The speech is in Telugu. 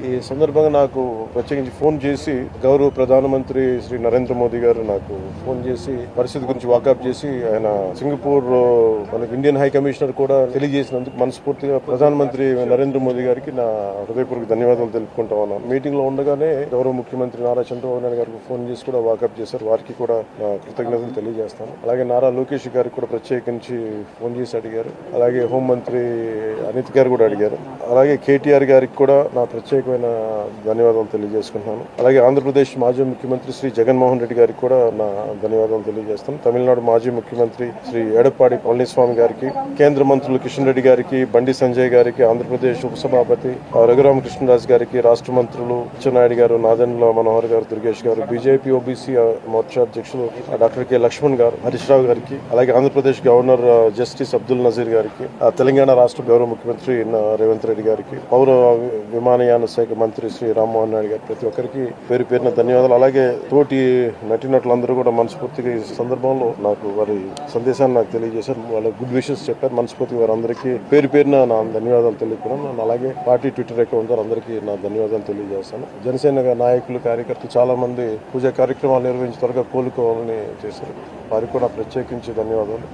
ఈ సందర్భంగా నాకు ప్రత్యేకించి ఫోన్ చేసి గౌరవ ప్రధానమంత్రి శ్రీ నరేంద్ర మోదీ గారు నాకు ఫోన్ చేసి పరిస్థితి గురించి వాకప్ చేసి ఆయన సింగపూర్ మనకి ఇండియన్ హై కమిషనర్ కూడా తెలియజేసినందుకు మనస్ఫూర్తిగా ప్రధానమంత్రి నరేంద్ర మోదీ గారికి నా హృదయపూర్వక ధన్యవాదాలు తెలుపుకుంటా ఉన్నాను. మీటింగ్ లో ఉండగానే గౌరవ ముఖ్యమంత్రి నారా చంద్రబాబు నాయుడు గారికి ఫోన్ చేసి కూడా వాకప్ చేశారు. వారికి కూడా నా కృతజ్ఞతలు తెలియజేస్తాను. అలాగే నారా లోకేష్ గారికి కూడా ప్రత్యేకించి ఫోన్ చేసి అడిగారు. అలాగే హోంమంత్రి అనిత్ గారు కూడా అడిగారు. అలాగే కేటీఆర్ గారికి కూడా నా ప్రత్యేకమైన ధన్యవాదాలు తెలియజేసుకుంటున్నాను. అలాగే ఆంధ్రప్రదేశ్ మాజీ ముఖ్యమంత్రి శ్రీ జగన్మోహన్ రెడ్డి గారికి కూడా నా ధన్యవాదాలు తెలియజేస్తాను. తమిళనాడు మాజీ ముఖ్యమంత్రి శ్రీ ఎడప్పాడి పళనిస్వామి గారికి, కేంద్ర మంత్రులు కిషన్ రెడ్డి గారికి, బండి సంజయ్ గారికి, ఆంధ్రప్రదేశ్ ఉపసభాపతి రఘురామకృష్ణరాజు గారికి, రాష్ట్ర మంత్రులు అచ్చెన్నాయుడు గారు, నాదెండ్ల మనోహర్ గారు, దుర్గేష్ గారు, బీజేపీ ఓబీసీ మోర్చా అధ్యక్షులు డాక్టర్ కె లక్ష్మణ్ గారు, హరీష్ రావు గారికి, అలాగే ఆంధ్రప్రదేశ్ గవర్నర్ జస్టిస్ అబ్దుల్ నజీర్ గారికి, తెలంగాణ రాష్ట్ర గౌరవ ముఖ్యమంత్రి రేవంత్ రెడ్డి గారికి, పౌర విమానయాన శాఖ మంత్రి శ్రీ రామ్మోహన్ నాయుడు గారికి, ప్రతి ఒక్కరికి పేరు పేరున ధన్యవాదాలు. అలాగే తోటి నటీనటులందరూ కూడా మనస్ఫూర్తిగా ఈ సందర్భంలో నాకు వారి సందేశాన్ని నాకు తెలియజేశారు. వాళ్ళ గుడ్ విషెస్ చెప్పారు. మనస్ఫూర్తిగా వారందరికీ పేరు పేరున నా ధన్యవాదాలు తెలియకున్నాను. అలాగే పార్టీ ట్విట్టర్ అకౌంట్ ద్వారా అందరికీ నా ధన్యవాదాలు తెలియజేస్తాను. జనసేన నాయకులు, కార్యకర్తలు చాలా మంది పూజా కార్యక్రమాలు నిర్వహించి త్వరగా కోలుకోవాలని చేశారు. వారికి కూడా ప్రత్యేకించి ధన్యవాదాలు.